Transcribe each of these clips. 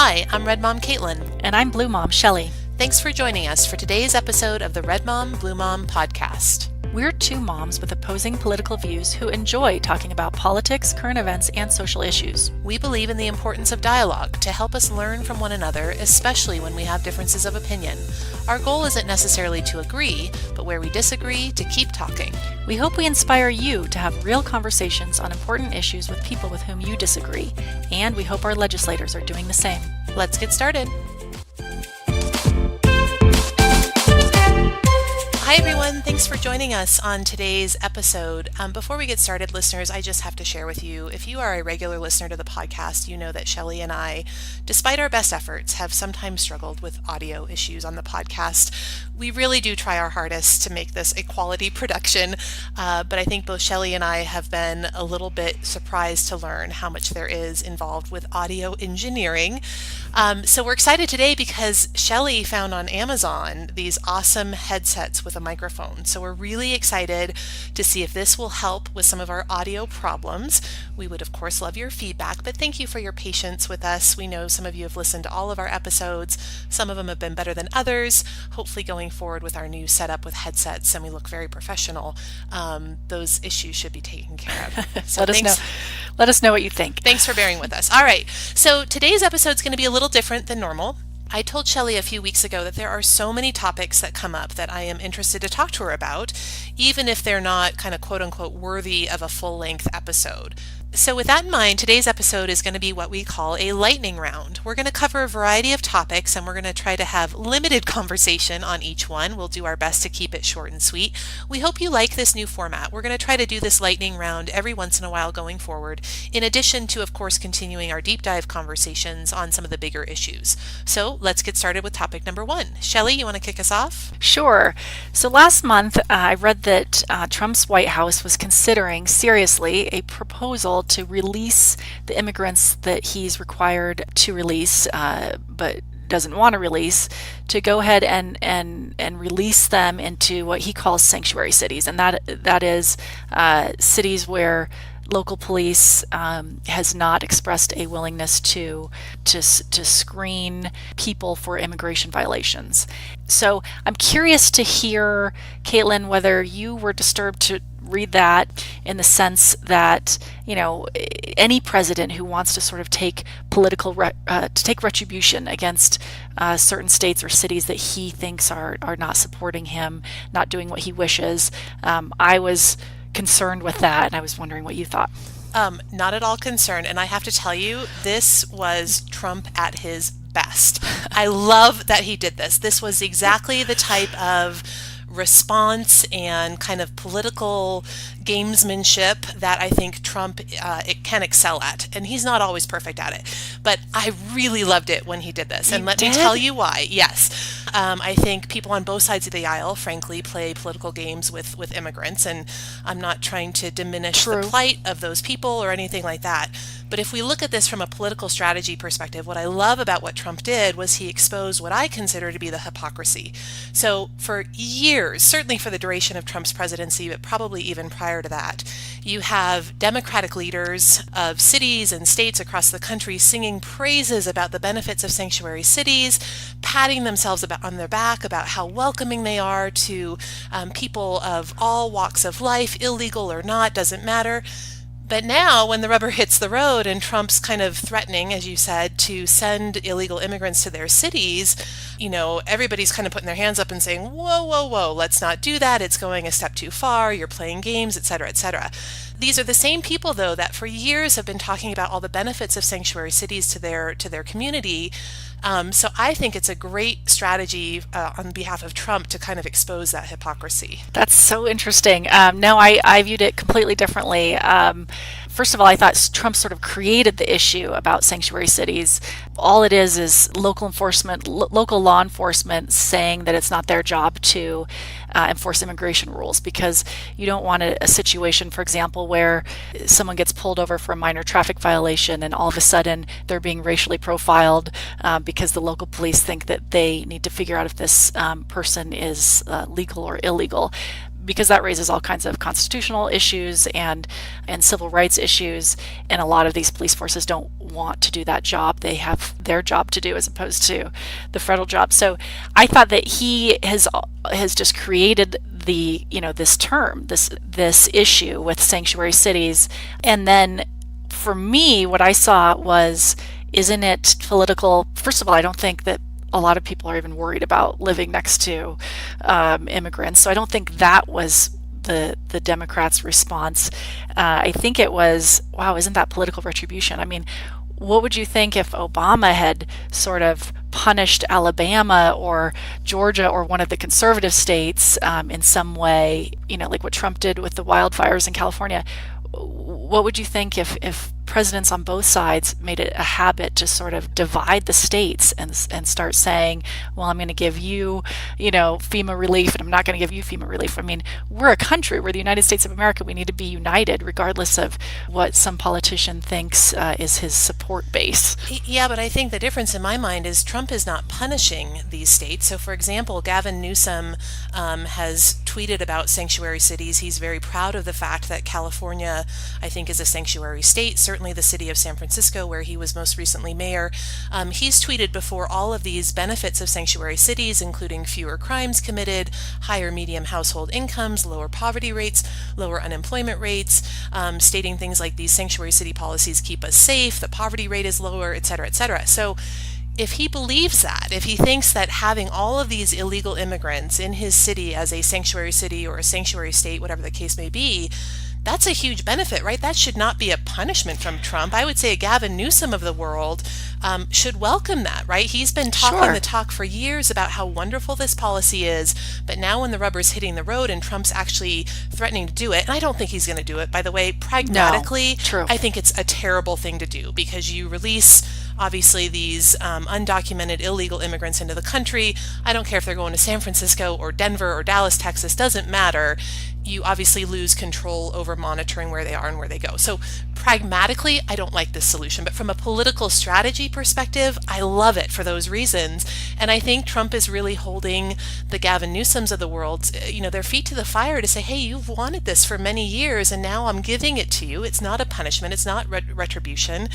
Hi, I'm Red Mom Caitlin. And I'm Blue Mom Shelley. Thanks for joining us for today's episode of the Red Mom, Blue Mom podcast. We're two moms with opposing political views who enjoy talking about politics, current events, and social issues. We believe in the importance of dialogue to help us learn from one another, especially when we have differences of opinion. Our goal isn't necessarily to agree, but where we disagree, to keep talking. We hope we inspire you to have real conversations on important issues with people with whom you disagree, and we hope our legislators are doing the same. Let's get started. Hi everyone, thanks for joining us on today's episode. Before we get started, listeners, I just have to share with you, if you are a regular listener to the podcast, you know that Shelley and I, despite our best efforts, have sometimes struggled with audio issues on the podcast. We really do try our hardest to make this a quality production, but I think both Shelley and I have been a little bit surprised to learn how much there is involved with audio engineering. So we're excited today because Shelley found on Amazon these awesome headsets with a microphone. So we're really excited to see if this will help with some of our audio problems. We would of course love your feedback, but thank you for your patience with us. We know some of you have listened to all of our episodes. Some of them have been better than others. Hopefully going forward with our new setup with headsets and we look very professional, those issues should be taken care of. So Let us know what you think. Thanks for bearing with us. All right, so today's episode is going to be a little different than normal. I told Shelley a few weeks ago that there are so many topics that come up that I am interested to talk to her about, even if they're not kind of quote unquote worthy of a full-length episode. So with that in mind, today's episode is going to be what we call a lightning round. We're going to cover a variety of topics and we're going to try to have limited conversation on each one. We'll do our best to keep it short and sweet. We hope you like this new format. We're going to try to do this lightning round every once in a while going forward, in addition to, of course, continuing our deep dive conversations on some of the bigger issues. So let's get started with topic number one. Shelley, you want to kick us off? Sure. So last month, I read that Trump's White House was considering seriously a proposal to release the immigrants that he's required to release, but doesn't want to release, to go ahead and release them into what he calls sanctuary cities, and that is cities where local police has not expressed a willingness to screen people for immigration violations. So I'm curious to hear, Caitlin, whether you were disturbed to read that in the sense that, you know, any president who wants to sort of take take retribution against certain states or cities that he thinks are not supporting him, not doing what he wishes. I was concerned with that, and I was wondering what you thought. Not at all concerned, and I have to tell you, this was Trump at his best. I love that he did this. This was exactly the type of response and kind of political gamesmanship that I think Trump it can excel at, and he's not always perfect at it, but I really loved it when he did this, and let me tell you why. Yes, I think people on both sides of the aisle, frankly, play political games with immigrants, and I'm not trying to diminish the plight of those people or anything like that. But if we look at this from a political strategy perspective, what I love about what Trump did was he exposed what I consider to be the hypocrisy. So for years, certainly for the duration of Trump's presidency, but probably even prior to that, you have Democratic leaders of cities and states across the country singing praises about the benefits of sanctuary cities, patting themselves on their back about how welcoming they are to people of all walks of life, illegal or not, doesn't matter. But now when the rubber hits the road and Trump's kind of threatening, as you said, to send illegal immigrants to their cities, you know, everybody's kind of putting their hands up and saying, whoa, whoa, whoa, let's not do that. It's going a step too far. You're playing games, et cetera, et cetera. These are the same people, though, that for years have been talking about all the benefits of sanctuary cities to their community. So I think it's a great strategy on behalf of Trump to kind of expose that hypocrisy. That's so interesting. No, I viewed it completely differently. First of all, I thought Trump sort of created the issue about sanctuary cities. All it is local law enforcement saying that it's not their job to enforce immigration rules, because you don't want a situation, for example, where someone gets pulled over for a minor traffic violation and all of a sudden they're being racially profiled because the local police think that they need to figure out if this person is legal or illegal. because that raises all kinds of constitutional issues and civil rights issues, and a lot of these police forces don't want to do that job. They have their job to do as opposed to the federal job. So I thought that he has just created the, this term, this issue with sanctuary cities. And then for me, what I saw was, isn't it political? First of all, I don't think that a lot of people are even worried about living next to immigrants. So I don't think that was the Democrats' response. I think it was, wow, isn't that political retribution? I mean, what would you think if Obama had sort of punished Alabama or Georgia or one of the conservative states in some way, like what Trump did with the wildfires in California? What would you think if presidents on both sides made it a habit to sort of divide the states and start saying, well, I'm going to give you, FEMA relief, and I'm not going to give you FEMA relief? I mean, we're a country. We're the United States of America. We need to be united regardless of what some politician thinks is his support base. Yeah, but I think the difference in my mind is Trump is not punishing these states. So, for example, Gavin Newsom has tweeted about sanctuary cities. He's very proud of the fact that California, I think, is a sanctuary state. Certainly the city of San Francisco, where he was most recently mayor. He's tweeted before all of these benefits of sanctuary cities, including fewer crimes committed, higher median household incomes, lower poverty rates, lower unemployment rates, stating things like these sanctuary city policies keep us safe, the poverty rate is lower, et cetera, et cetera. So if he believes that, if he thinks that having all of these illegal immigrants in his city as a sanctuary city or a sanctuary state, whatever the case may be, that's a huge benefit, right? That should not be a punishment from Trump. I would say a Gavin Newsom of the world should welcome that, right? He's been talking the talk for years about how wonderful this policy is, but now when the rubber's hitting the road and Trump's actually threatening to do it, and I don't think he's going to do it, by the way, pragmatically, I think it's a terrible thing to do, because you release obviously these undocumented illegal immigrants into the country. I don't care if they're going to San Francisco or Denver or Dallas, Texas, doesn't matter. You obviously lose control over monitoring where they are and where they go. So pragmatically, I don't like this solution. But from a political strategy perspective, I love it for those reasons. And I think Trump is really holding the Gavin Newsoms of the world, their feet to the fire to say, hey, you've wanted this for many years, and now I'm giving it to you. It's not a punishment. It's not retribution.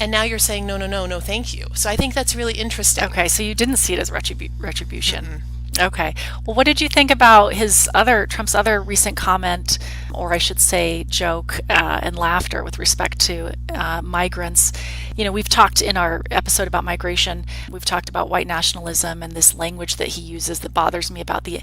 And now you're saying, no, thank you. So I think that's really interesting. Okay, so you didn't see it as retribution. Mm-hmm. Okay. Well, what did you think about Trump's other recent comment, or I should say joke and laughter with respect to migrants? We've talked in our episode about migration, we've talked about white nationalism and this language that he uses that bothers me about the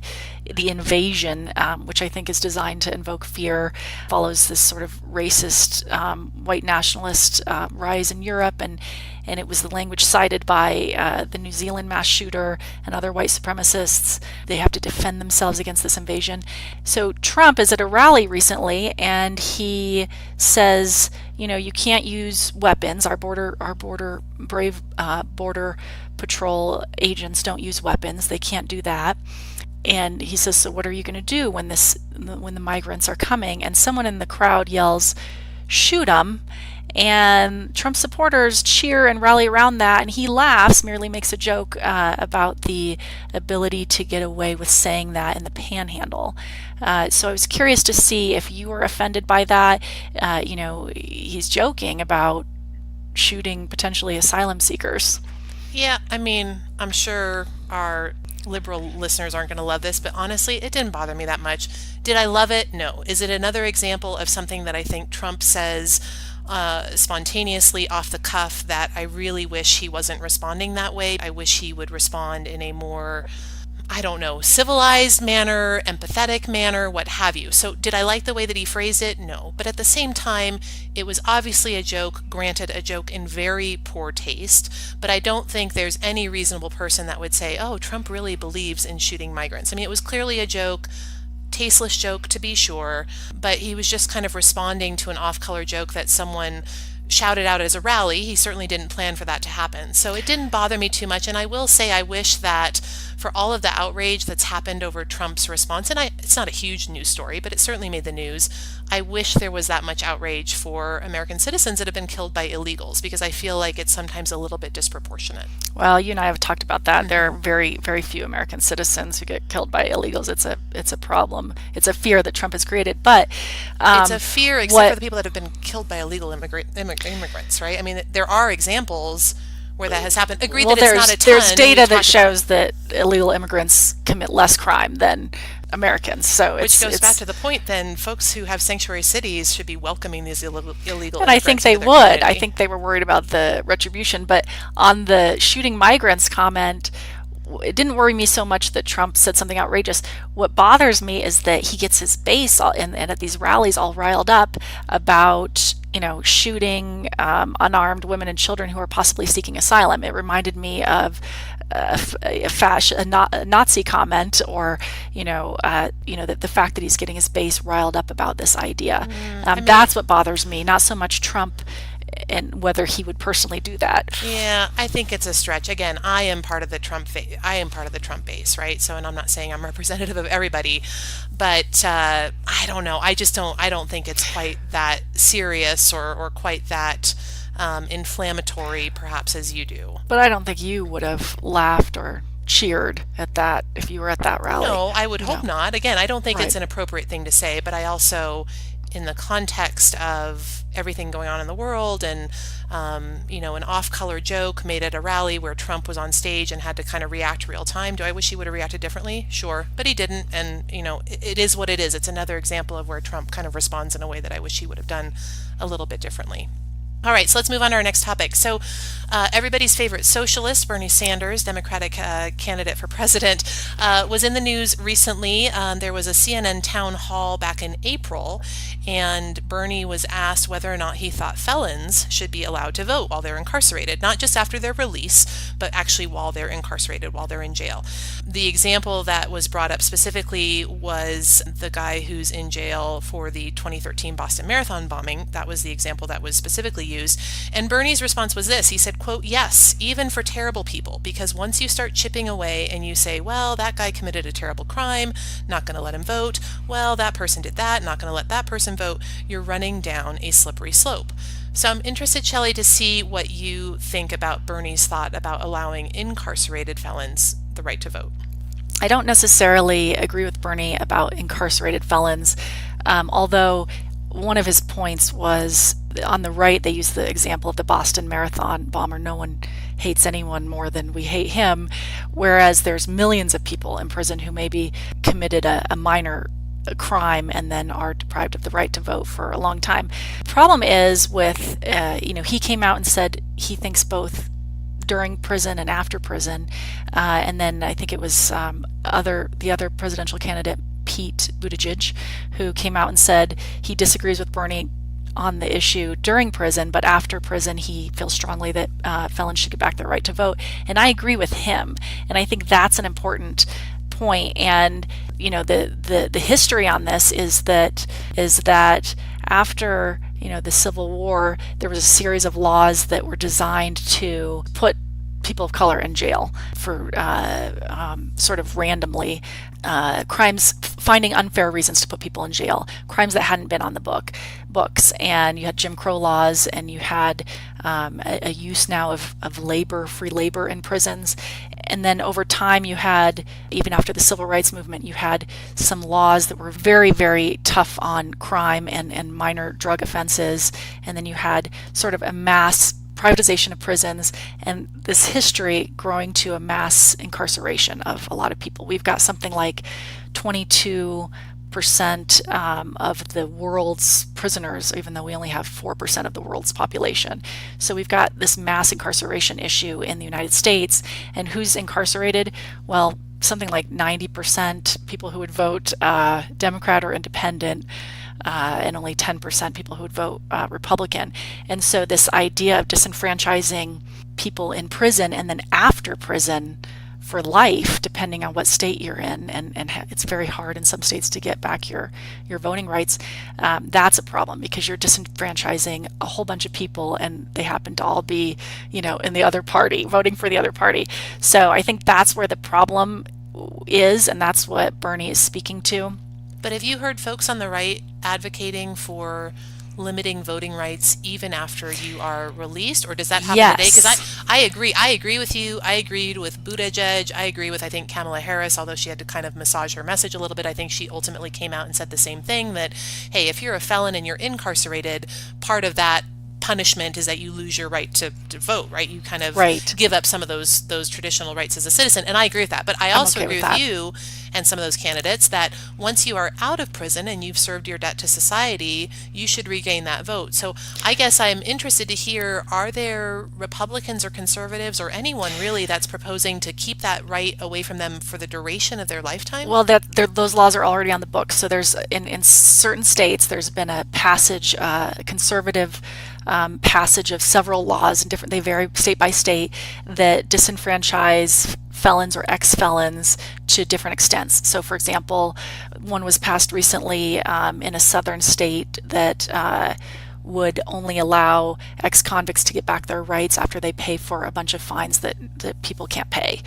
invasion, which I think is designed to invoke fear, follows this sort of racist white nationalist rise in Europe, and it was the language cited by the New Zealand mass shooter and other white supremacists. They have to defend themselves against this invasion. So Trump is at a rally recently, and he says, you can't use weapons. Our brave border patrol agents don't use weapons. They can't do that. And he says, so what are you going to do when the migrants are coming? And someone in the crowd yells, shoot them. And Trump supporters cheer and rally around that, and he laughs, merely makes a joke about the ability to get away with saying that in the panhandle. So I was curious to see if you were offended by that. He's joking about shooting potentially asylum seekers. Yeah, I mean, I'm sure our liberal listeners aren't going to love this, but honestly, it didn't bother me that much. Did I love it? No. Is it another example of something that I think Trump says spontaneously off the cuff that I really wish he wasn't responding that way? I wish he would respond in a more, civilized manner, empathetic manner, what have you. So did I like the way that he phrased it? No. But at the same time, it was obviously a joke, granted a joke in very poor taste, but I don't think there's any reasonable person that would say, oh, Trump really believes in shooting migrants. I mean, it was clearly a joke, tasteless joke to be sure, but he was just kind of responding to an off-color joke that someone shouted out as a rally. He certainly didn't plan for that to happen. So it didn't bother me too much, and I will say I wish that for all of the outrage that's happened over Trump's response, and it's not a huge news story, but it certainly made the news. I wish there was that much outrage for American citizens that have been killed by illegals, because I feel like it's sometimes a little bit disproportionate. Well, you and I have talked about that. There are very, very few American citizens who get killed by illegals. It's a problem. It's a fear that Trump has created. But It's a fear, except for the people that have been killed by illegal immigrants, right? I mean, there are examples where that has happened. Agreed well, that it's not a ton. there's data We've that talked shows that illegal immigrants commit less crime than Americans. So which goes back to the point, then folks who have sanctuary cities should be welcoming these illegal and I think immigrants they into their would. I community. think they were worried about the retribution. But on the shooting migrants comment, it didn't worry me so much that Trump said something outrageous. What bothers me is that he gets his base and at these rallies all riled up about shooting unarmed women and children who are possibly seeking asylum. It reminded me of a Nazi comment, or the fact that he's getting his base riled up about this idea. That's what bothers me, not so much Trump and whether he would personally do that. Yeah, I think it's a stretch. Again, I am part of the I am part of the Trump base, right? So, and I'm not saying I'm representative of everybody, but I don't know. I don't think it's quite that serious or quite that inflammatory, perhaps, as you do. But I don't think you would have laughed or cheered at that if you were at that rally. No, I would hope not. Again, I don't think it's Right. an appropriate thing to say, but I also, in the context of everything going on in the world, and an off-color joke made at a rally where Trump was on stage and had to kind of react real time. Do I wish he would have reacted differently? Sure, but he didn't, and it is what it is. It's another example of where Trump kind of responds in a way that I wish he would have done a little bit differently. All right, so let's move on to our next topic. So, everybody's favorite socialist, Bernie Sanders, Democratic candidate for president, was in the news recently. There was a CNN town hall back in April, and Bernie was asked whether or not he thought felons should be allowed to vote while they're incarcerated, not just after their release, but actually while they're incarcerated, while they're in jail. The example that was brought up specifically was the guy who's in jail for the 2013 Boston Marathon bombing. That was the example that was specifically used. And Bernie's response was this. He said, quote, "Yes, even for terrible people, because once you start chipping away and you say, well, that guy committed a terrible crime, not going to let him vote. Well, that person did that, not going to let that person vote. You're running down a slippery slope." So I'm interested, Shelley, to see what you think about Bernie's thought about allowing incarcerated felons the right to vote. I don't necessarily agree with Bernie about incarcerated felons, although one of his points was on the right, they used the example of the Boston Marathon bomber. No one hates anyone more than we hate him, whereas there's millions of people in prison who maybe committed a minor crime and then are deprived of the right to vote for a long time. The problem is with, he came out and said he thinks both during prison and after prison, and then I think it was the other presidential candidate, Pete Buttigieg, who came out and said he disagrees with Bernie on the issue during prison, but after prison he feels strongly that felons should get back their right to vote. And I agree with him, and I think that's an important point. And the history on this is that after the Civil War, there was a series of laws that were designed to put people of color in jail for sort of randomly crimes, finding unfair reasons to put people in jail, crimes that hadn't been on the books. And you had Jim Crow laws, and you had a use now of free labor in prisons. And then over time you had, even after the civil rights movement, you had some laws that were very, very tough on crime and minor drug offenses. And then you had sort of a mass privatization of prisons, and this history growing to a mass incarceration of a lot of people. We've got something like 22% of the world's prisoners, even though we only have 4% of the world's population. So we've got this mass incarceration issue in the United States. And who's incarcerated? Well, something like 90% people who would vote Democrat or Independent, and only 10% people who would vote Republican. And so this idea of disenfranchising people in prison and then after prison for life, depending on what state you're in, and it's very hard in some states to get back your voting rights, that's a problem, because you're disenfranchising a whole bunch of people and they happen to all be, in the other party, voting for the other party. So I think that's where the problem is, and that's what Bernie is speaking to. But have you heard folks on the right advocating for limiting voting rights even after you are released, or does that happen today? Because Yes. I agree. I agree with you. I agreed with Buttigieg. I agree with, I think, Kamala Harris, although she had to kind of massage her message a little bit. I think she ultimately came out and said the same thing, that, hey, if you're a felon and you're incarcerated, part of that punishment is that you lose your right to vote, right? You kind of Right. give up some of those traditional rights as a citizen. And I agree with that. But I I'm also okay agree with with that. you and some of those candidates that once you are out of prison and you've served your debt to society, you should regain that vote. So I guess I'm interested to hear, are there Republicans or conservatives or anyone really that's proposing to keep that right away from them for the duration of their lifetime? Well, those laws are already on the books. So there's in certain states, there's been a passage, conservative passage of several laws, and different. They vary state by state, that disenfranchise felons or ex-felons to different extents. So, for example, one was passed recently in a southern state that would only allow ex-convicts to get back their rights after they pay for a bunch of fines that people can't pay.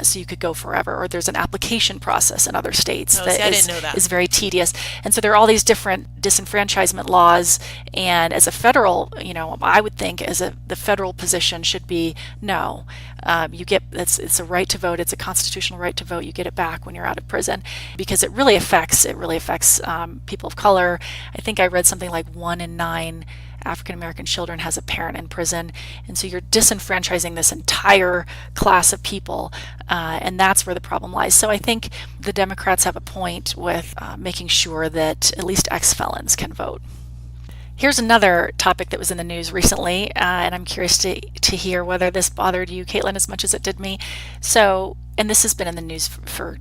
So you could go forever. Or there's an application process in other states Oh, that see, I didn't know that. is very tedious. And so there are all these different disenfranchisement laws. And as a federal, I would think the federal position should be no. It's a right to vote. It's a constitutional right to vote. You get it back when you're out of prison, because it really affects people of color. I think I read something like 1 in 9 African American children has a parent in prison, and so you're disenfranchising this entire class of people, and that's where the problem lies. So I think the Democrats have a point with making sure that at least ex-felons can vote. Here's another topic that was in the news recently, and I'm curious to hear whether this bothered you, Caitlin, as much as it did me. So, and this has been in the news for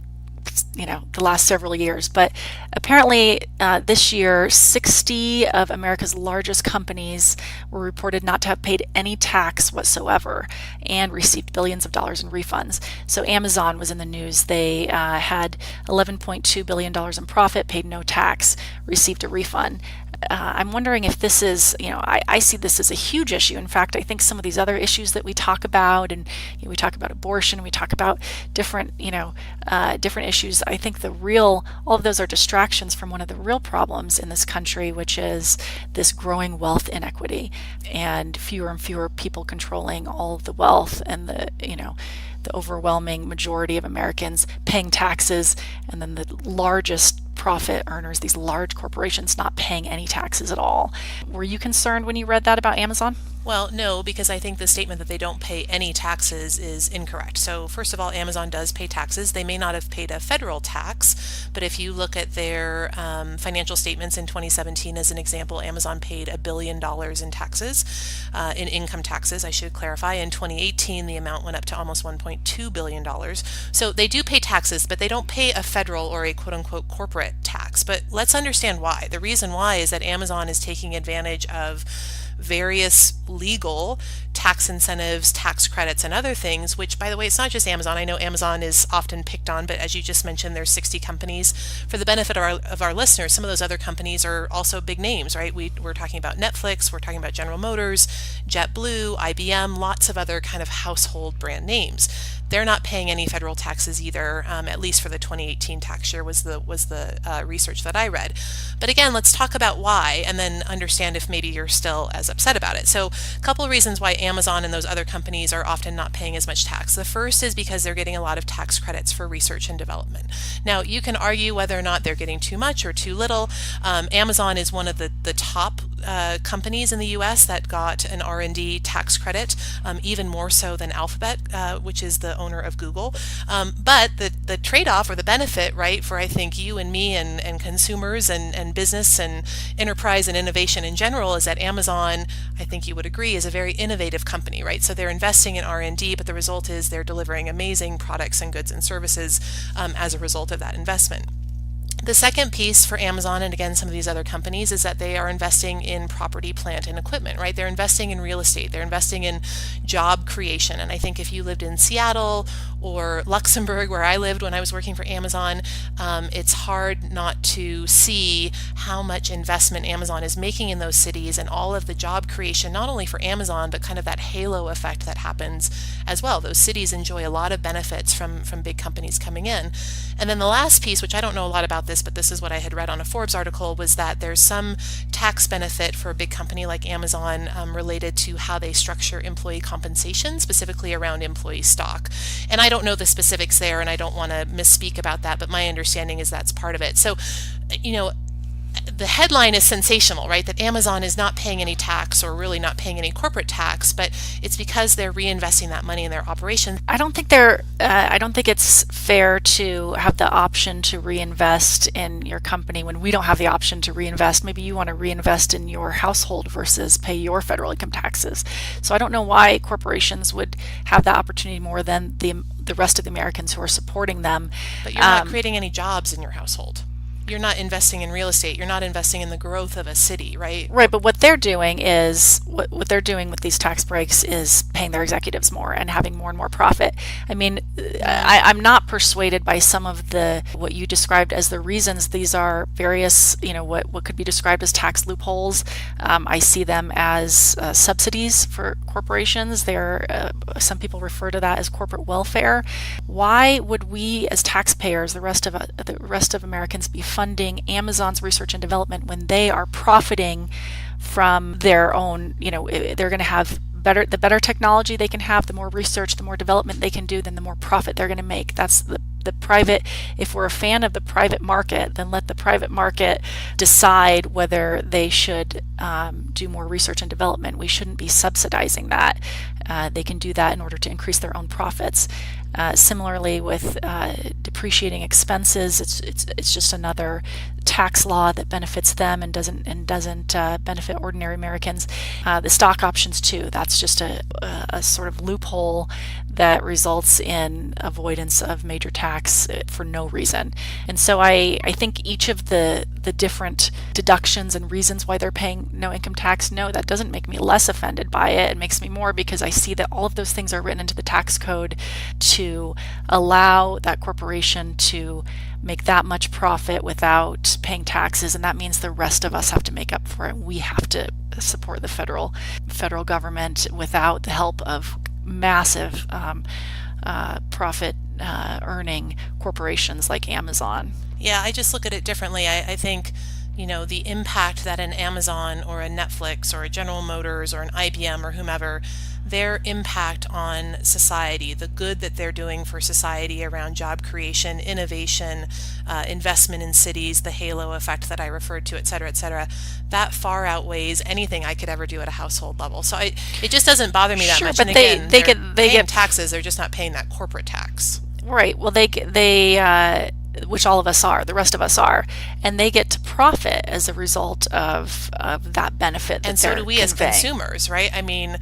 the last several years, but apparently this year 60 of America's largest companies were reported not to have paid any tax whatsoever and received billions of dollars in refunds. So Amazon was in the news. They had $11.2 billion in profit, paid no tax, received a refund. I'm wondering if this is, I see this as a huge issue. In fact, I think some of these other issues that we talk about, and we talk about abortion, we talk about different, different issues. I think all of those are distractions from one of the real problems in this country, which is this growing wealth inequity and fewer people controlling all of the wealth, and the overwhelming majority of Americans paying taxes, and then the largest profit earners, these large corporations, not paying any taxes at all. Were you concerned when you read that about Amazon? Well, no, because I think the statement that they don't pay any taxes is incorrect. So first of all, Amazon does pay taxes. They may not have paid a federal tax, but if you look at their financial statements in 2017, as an example, Amazon paid $1 billion in taxes, in income taxes, I should clarify. In 2018, the amount went up to almost $1.2 billion. So they do pay taxes, but they don't pay a federal or a quote-unquote corporate tax. But let's understand why. The reason why is that Amazon is taking advantage of various legal tax incentives, tax credits, and other things, which, by the way, it's not just Amazon. I know Amazon is often picked on, but as you just mentioned, there's 60 companies. For the benefit of our listeners, some of those other companies are also big names, right? We're talking about Netflix, we're talking about General Motors, JetBlue, IBM, lots of other kind of household brand names. They're not paying any federal taxes either, at least for the 2018 tax year was the research that I read. But again, let's talk about why, and then understand if maybe you're still as upset about it. So a couple of reasons why Amazon and those other companies are often not paying as much tax. The first is because they're getting a lot of tax credits for research and development. Now, you can argue whether or not they're getting too much or too little. Amazon is one of the top companies in the U.S. that got an R&D tax credit, even more so than Alphabet, which is the owner of Google. But the trade-off or the benefit, right, for I think you and me and consumers and business and enterprise and innovation in general is that Amazon, I think you would agree, is a very innovative company, right? So they're investing in R&D, but the result is they're delivering amazing products and goods and services as a result of that investment. The second piece for Amazon, and again some of these other companies, is that they are investing in property, plant, and equipment, right? They're investing in real estate. They're investing in job creation. And I think if you lived in Seattle or Luxembourg, where I lived when I was working for Amazon, it's hard not to see how much investment Amazon is making in those cities and all of the job creation, not only for Amazon, but kind of that halo effect that happens as well. Those cities enjoy a lot of benefits from big companies coming in. And then the last piece, which I don't know a lot about this, but this is what I had read on a Forbes article, was that there's some tax benefit for a big company like Amazon related to how they structure employee compensation, specifically around employee stock. And I don't know the specifics there, and I don't want to misspeak about that, but my understanding is that's part of it. So, the headline is sensational, right? That Amazon is not paying any tax, or really not paying any corporate tax, but it's because they're reinvesting that money in their operations. I don't think it's fair to have the option to reinvest in your company when we don't have the option to reinvest. Maybe you want to reinvest in your household versus pay your federal income taxes. So I don't know why corporations would have that opportunity more than the rest of the Americans who are supporting them. But you're not creating any jobs in your household. You're not investing in real estate. You're not investing in the growth of a city, right? Right, but what they're doing is what they're doing with these tax breaks is paying their executives more and having more and more profit. I mean, I'm not persuaded by some of what you described as the reasons. These are various, what could be described as tax loopholes. I see them as subsidies for corporations. Some people refer to that as corporate welfare. Why would we, as taxpayers, the rest of Americans, be funding Amazon's research and development when they are profiting from their own, they're going to have the better technology they can have, the more research, the more development they can do, then the more profit they're going to make. That's the private. If we're a fan of the private market, then let the private market decide whether they should do more research and development. We shouldn't be subsidizing that. They can do that in order to increase their own profits. Similarly with depreciating expenses, it's just another tax law that benefits them and doesn't benefit ordinary Americans. The stock options too. That's just a sort of loophole that results in avoidance of major tax for no reason. And so I think each of the different deductions and reasons why they're paying no income tax, no, that doesn't make me less offended by it. It makes me more, because I see that all of those things are written into the tax code to allow that corporation to make that much profit without paying taxes, and that means the rest of us have to make up for it. We have to support the federal government without the help of massive profit earning corporations like Amazon. Yeah, I just look at it differently. I think, the impact that an Amazon or a Netflix or a General Motors or an IBM or whomever, their impact on society, the good that they're doing for society around job creation, innovation, investment in cities, the halo effect that I referred to, et cetera, that far outweighs anything I could ever do at a household level. So it just doesn't bother me that Sure, much. But and again, they paying get taxes. They're just not paying that corporate tax. Right. Well, they which all of us are, the rest of us are, and they get to profit as a result of that benefit. And so do we as consumers, right? I mean,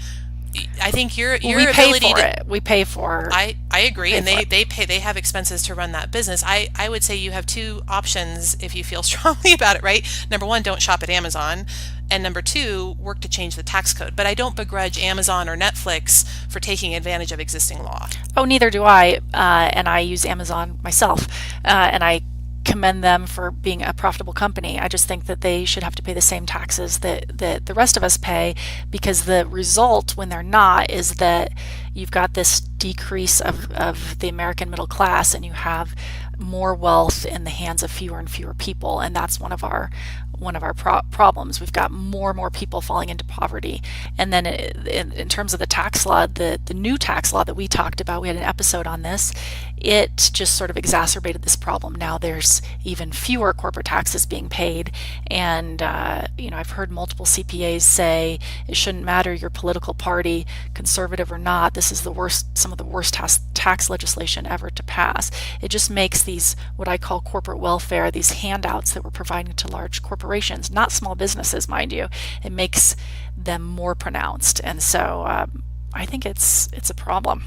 I think your we ability pay for it. We pay for. I agree, and they have expenses to run that business. I would say you have two options if you feel strongly about it, right? Number one, don't shop at Amazon. And number two, work to change the tax code. But I don't begrudge Amazon or Netflix for taking advantage of existing law. Oh, neither do I. And I use Amazon myself. And I commend them for being a profitable company. I just think that they should have to pay the same taxes that the rest of us pay, because the result when they're not is that you've got this decrease of the American middle class, and you have more wealth in the hands of fewer and fewer people, and that's one of our problems. We've got more and more people falling into poverty. And then in terms of the tax law, the new tax law that we talked about, we had an episode on this, it just sort of exacerbated this problem. Now there's even fewer corporate taxes being paid, and I've heard multiple CPAs say it shouldn't matter your political party, conservative or not, this is some of the worst tax legislation ever to pass. It just makes these, what I call corporate welfare, these handouts that we're providing to large corporations, not small businesses, mind you, it makes them more pronounced. And so I think it's a problem.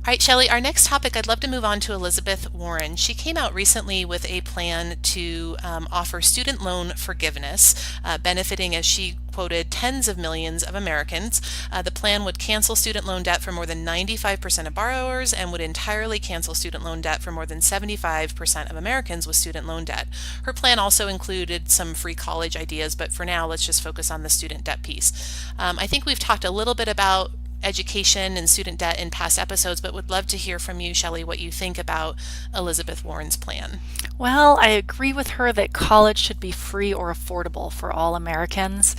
All right, Shelley, our next topic, I'd love to move on to Elizabeth Warren. She came out recently with a plan to offer student loan forgiveness, benefiting, as she quoted, tens of millions of Americans. The plan would cancel student loan debt for more than 95% of borrowers and would entirely cancel student loan debt for more than 75% of Americans with student loan debt. Her plan also included some free college ideas, but for now, let's just focus on the student debt piece. I think we've talked a little bit about education and student debt in past episodes, but would love to hear from you, Shelley, what you think about Elizabeth Warren's plan. Well, I agree with her that college should be free or affordable for all Americans.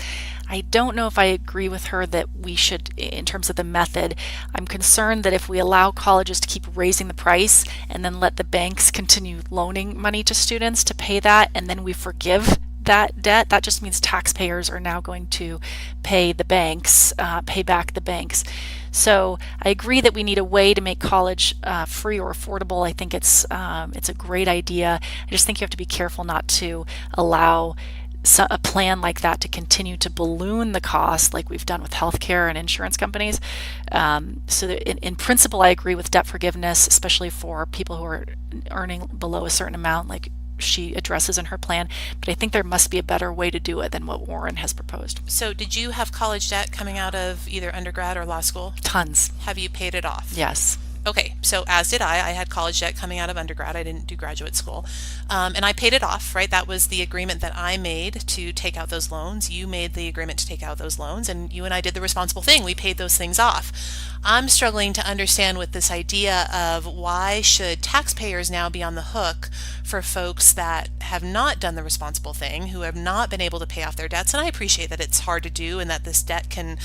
I don't know if I agree with her that we should, in terms of the method. I'm concerned that if we allow colleges to keep raising the price and then let the banks continue loaning money to students to pay that, and then we forgive that debt, that just means taxpayers are now going to pay the banks, pay back the banks. So I agree that we need a way to make college free or affordable. I think it's a great idea. I just think you have to be careful not to allow a plan like that to continue to balloon the cost like we've done with healthcare and insurance companies. So that in principle, I agree with debt forgiveness, especially for people who are earning below a certain amount, like she addresses in her plan, but I think there must be a better way to do it than what Warren has proposed. So did you have college debt coming out of either undergrad or law school? Tons. Have you paid it off? Yes. Okay, so as did I. I had college debt coming out of undergrad. I didn't do graduate school. And I paid it off, right? That was the agreement that I made to take out those loans. You made the agreement to take out those loans, and you and I did the responsible thing. We paid those things off. I'm struggling to understand with this idea of why should taxpayers now be on the hook for folks that have not done the responsible thing, who have not been able to pay off their debts. And I appreciate that it's hard to do and that this debt can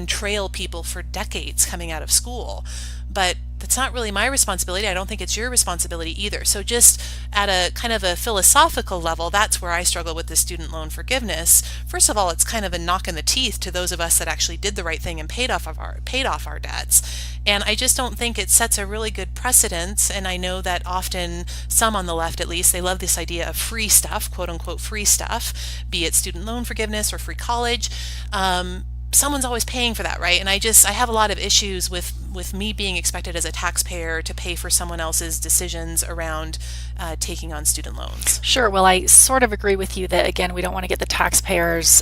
trail people for decades coming out of school. But that's not really my responsibility. I don't think it's your responsibility either. So just at a kind of a philosophical level, that's where I struggle with the student loan forgiveness. First of all, it's kind of a knock in the teeth to those of us that actually did the right thing and paid off our debts. And I just don't think it sets a really good precedent. And I know that often, some on the left at least, they love this idea of free stuff, quote unquote free stuff, be it student loan forgiveness or free college. Someone's always paying for that, right? And I have a lot of issues with me being expected as a taxpayer to pay for someone else's decisions around taking on student loans. Sure. Well, I sort of agree with you that, again, we don't want to get the taxpayers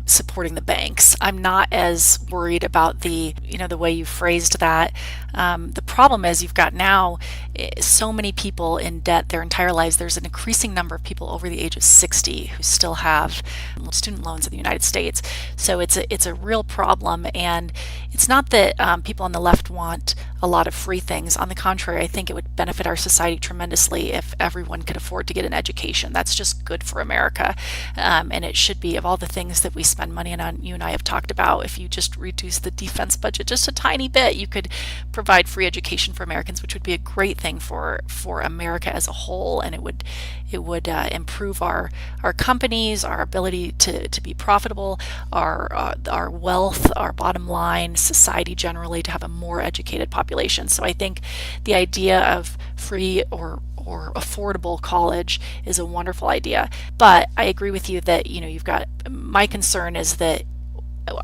supporting the banks. I'm not as worried about the way you phrased that. The problem is you've got now so many people in debt their entire lives. There's an increasing number of people over the age of 60 who still have student loans in the United States. So it's a real problem, and it's not that people on the left want a lot of free things. On the contrary, I think it would benefit our society tremendously if everyone could afford to get an education. That's just good for America, and it should be. Of all the things that we spend money on, you and I have talked about, if you just reduce the defense budget just a tiny bit, you could provide free education for Americans, which would be a great thing for America as a whole, and it would improve our companies, our ability to be profitable, our wealth, our bottom line, society generally, to have a more educated population. So I think the idea of free or affordable college is a wonderful idea. But I agree with you that you've got, my concern is that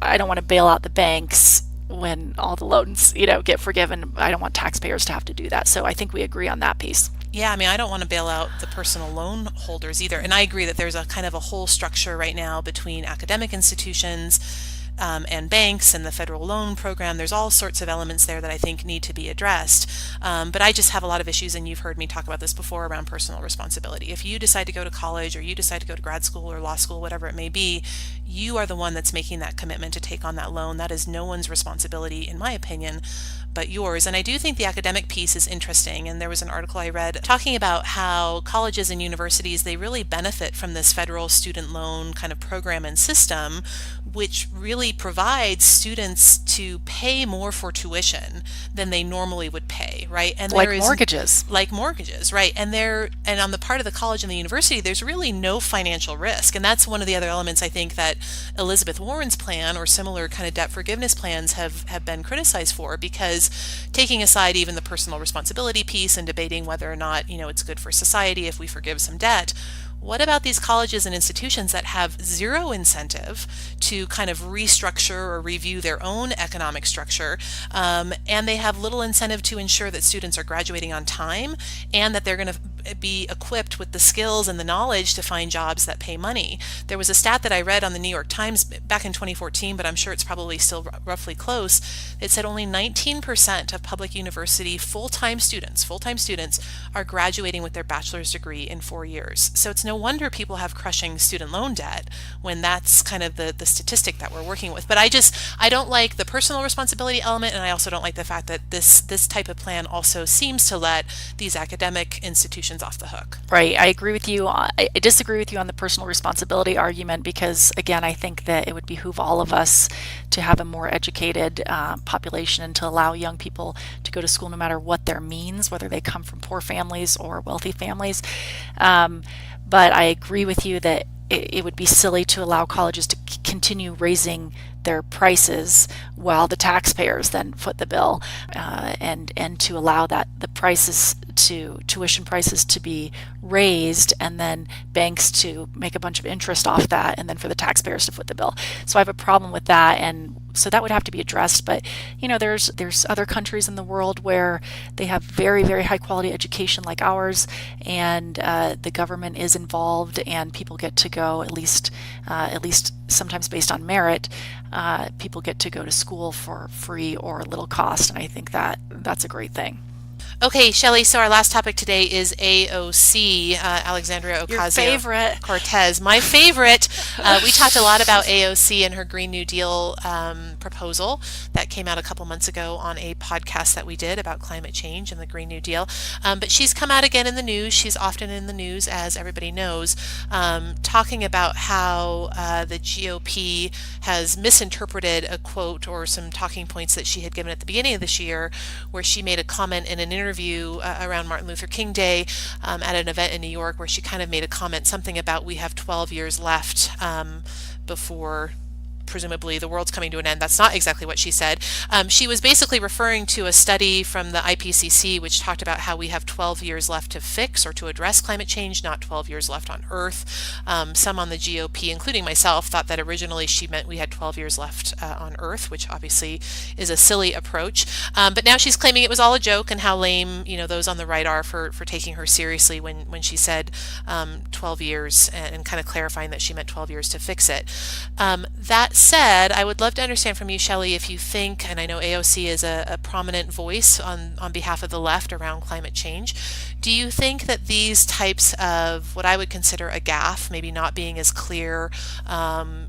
I don't want to bail out the banks when all the loans get forgiven. I don't want taxpayers to have to do that. So I think we agree on that piece. Yeah, I mean, I don't want to bail out the personal loan holders either. And I agree that there's a kind of a whole structure right now between academic institutions and banks and the federal loan program. There's all sorts of elements there that I think need to be addressed. But I just have a lot of issues, and you've heard me talk about this before, around personal responsibility. If you decide to go to college, or you decide to go to grad school or law school, whatever it may be, you are the one that's making that commitment to take on that loan. That is no one's responsibility, in my opinion, but yours. And I do think the academic piece is interesting. And there was an article I read talking about how colleges and universities, they really benefit from this federal student loan kind of program and system, which really provides students to pay more for tuition than they normally would pay, right? And like mortgages. Like mortgages, right? And on the part of the college and the university, there's really no financial risk. And that's one of the other elements I think that Elizabeth Warren's plan or similar kind of debt forgiveness plans have been criticized for, because taking aside even the personal responsibility piece and debating whether or not, it's good for society if we forgive some debt, what about these colleges and institutions that have zero incentive to kind of restructure or review their own economic structure, and they have little incentive to ensure that students are graduating on time and that they're going to be equipped with the skills and the knowledge to find jobs that pay money. There was a stat that I read on the New York Times back in 2014, but I'm sure it's probably still roughly close. It said only 19% of public university full-time students are graduating with their bachelor's degree in 4 years. So it's no wonder people have crushing student loan debt when that's kind of the statistic that we're working with. But I don't like the personal responsibility element, and I also don't like the fact that this type of plan also seems to let these academic institutions off the hook. Right. I agree with you. I disagree with you on the personal responsibility argument because, again, I think that it would behoove all of us to have a more educated population and to allow young people to go to school no matter what their means, whether they come from poor families or wealthy families. But I agree with you that it would be silly to allow colleges to continue raising their prices while the taxpayers then foot the bill, and to allow that tuition prices to be raised and then banks to make a bunch of interest off that and then for the taxpayers to foot the bill. So I have a problem with that, and so that would have to be addressed. But there's other countries in the world where they have very, very high quality education like ours, and the government is involved and people get to go, at least sometimes based on merit, people get to go to school for free or little cost, and I think that's a great thing. Okay, Shelley, so our last topic today is AOC, Alexandria Ocasio-Cortez. My favorite. We talked a lot about AOC and her Green New Deal proposal that came out a couple months ago on a podcast that we did about climate change and the Green New Deal. But she's come out again in the news. She's often in the news, as everybody knows, talking about how the GOP has misinterpreted a quote or some talking points that she had given at the beginning of this year, where she made a comment in an interview around Martin Luther King Day at an event in New York, where she kind of made a comment, something about we have 12 years left before presumably the world's coming to an end. That's not exactly what she said. She was basically referring to a study from the IPCC which talked about how we have 12 years left to fix or to address climate change, not 12 years left on Earth. Some on the GOP, including myself, thought that originally she meant we had 12 years left on Earth, which obviously is a silly approach. But now she's claiming it was all a joke, and how lame those on the right are for taking her seriously when she said 12 years and kind of clarifying that she meant 12 years to fix it. That said, I would love to understand from you, Shelley, if you think, and I know AOC is a prominent voice on behalf of the left around climate change, do you think that these types of what I would consider a gaffe, maybe not being as clear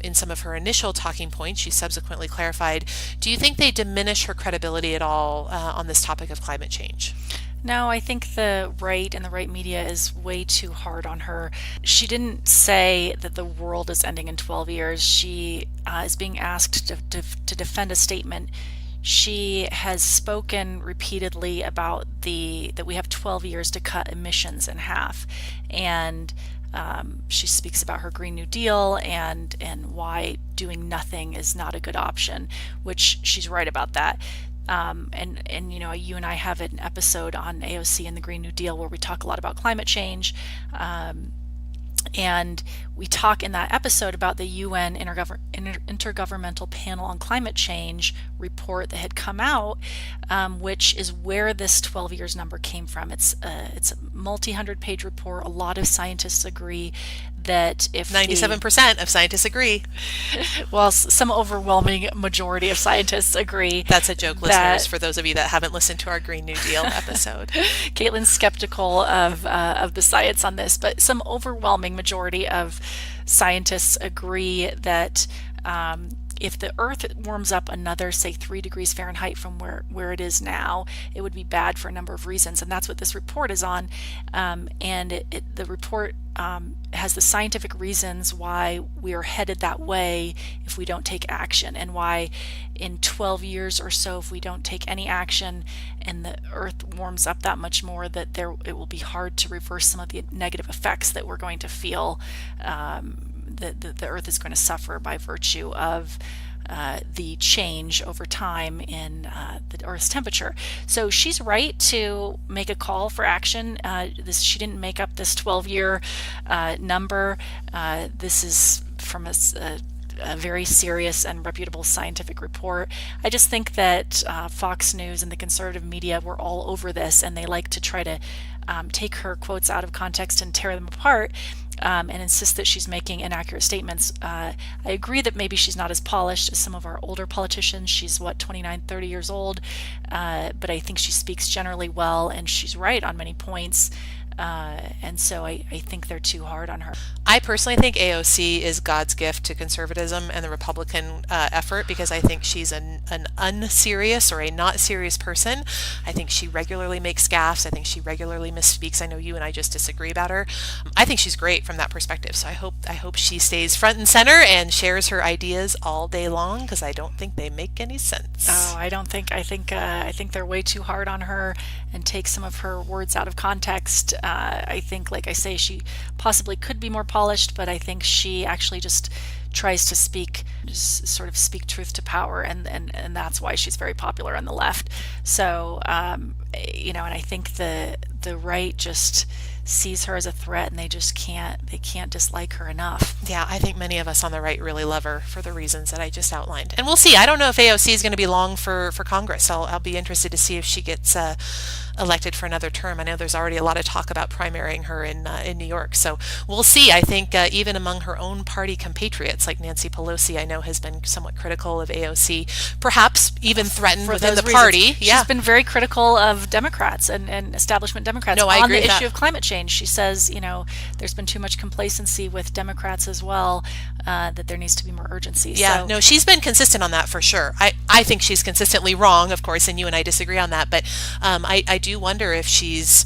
in some of her initial talking points, she subsequently clarified, do you think they diminish her credibility at all on this topic of climate change? No, I think the right and the right media is way too hard on her. She didn't say that the world is ending in 12 years. She is being asked to defend a statement. She has spoken repeatedly about that we have 12 years to cut emissions in half. And she speaks about her Green New Deal and why doing nothing is not a good option, which she's right about that. And you and I have an episode on AOC and the Green New Deal where we talk a lot about climate change. And we talk in that episode about the UN Intergovernmental Panel on Climate Change report that had come out, which is where this 12 years number came from. It's a multi-100-page report. A lot of scientists agree that if 97% of scientists agree. Well, some overwhelming majority of scientists agree. That's a joke, listeners, for those of you that haven't listened to our Green New Deal episode. Caitlin's skeptical of the science on this, but some overwhelming majority of scientists agree that if the Earth warms up another, say, 3 degrees Fahrenheit from where it is now, it would be bad for a number of reasons. And that's what this report is on. And the report has the scientific reasons why we are headed that way if we don't take action, and why in 12 years or so, if we don't take any action and the Earth warms up that much more, that it will be hard to reverse some of the negative effects that we're going to feel. The Earth is going to suffer by virtue of the change over time in the Earth's temperature. So she's right to make a call for action. She didn't make up this 12-year number. This is from a a very serious and reputable scientific report. I just think that Fox News and the conservative media were all over this, and they like to try to take her quotes out of context and tear them apart. And insist that she's making inaccurate statements. I agree that maybe she's not as polished as some of our older politicians. She's, 29, 30 years old, but I think she speaks generally well, and she's right on many points. And so I think they're too hard on her. I personally think AOC is God's gift to conservatism and the Republican effort, because I think she's an unserious or a not serious person. I think she regularly makes gaffes. I think she regularly misspeaks. I know you and I just disagree about her. I think she's great from that perspective. So I hope she stays front and center and shares her ideas all day long, because I don't think they make any sense. Oh, I think they're way too hard on her and take some of her words out of context. I think, like I say, she possibly could be more polished, but I think she actually just tries to sort of speak truth to power, and that's why she's very popular on the left. So, and I think the right just sees her as a threat, and they can't dislike her enough. Yeah, I think many of us on the right really love her for the reasons that I just outlined. And we'll see. I don't know if AOC is going to be long for Congress. I'll be interested to see if she gets elected for another term. I know there's already a lot of talk about primarying her in New York. So we'll see. I think even among her own party compatriots, like Nancy Pelosi, I know has been somewhat critical of AOC, perhaps even threatened within the party. Yeah. She's been very critical of Democrats and establishment Democrats on the issue of climate change. She says, there's been too much complacency with Democrats as well, that there needs to be more urgency. Yeah, no, she's been consistent on that for sure. I think she's consistently wrong, of course, and you and I disagree on that, but I do wonder if she's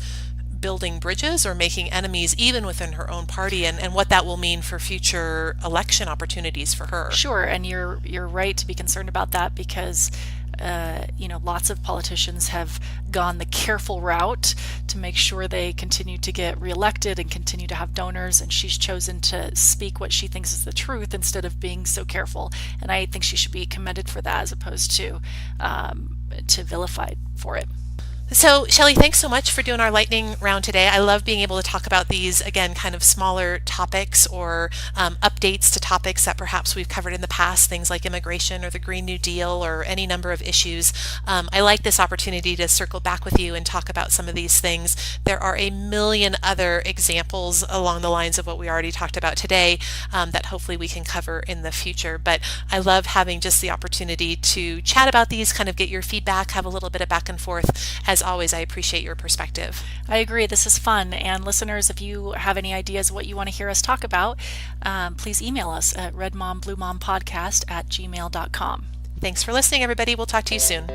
building bridges or making enemies even within her own party, and what that will mean for future election opportunities for her. Sure, and you're right to be concerned about that, because lots of politicians have gone the careful route to make sure they continue to get reelected and continue to have donors, and she's chosen to speak what she thinks is the truth instead of being so careful, and I think she should be commended for that as opposed to vilified for it. So, Shelley, thanks so much for doing our lightning round today. I love being able to talk about these, again, kind of smaller topics or updates to topics that perhaps we've covered in the past, things like immigration or the Green New Deal or any number of issues. I like this opportunity to circle back with you and talk about some of these things. There are a million other examples along the lines of what we already talked about today that hopefully we can cover in the future. But I love having just the opportunity to chat about these, kind of get your feedback, have a little bit of back and forth. As always, I appreciate your perspective. I agree. This is fun. And listeners, if you have any ideas what you want to hear us talk about, please email us at redmombluemompodcast@gmail.com. Thanks for listening, everybody. We'll talk to you soon.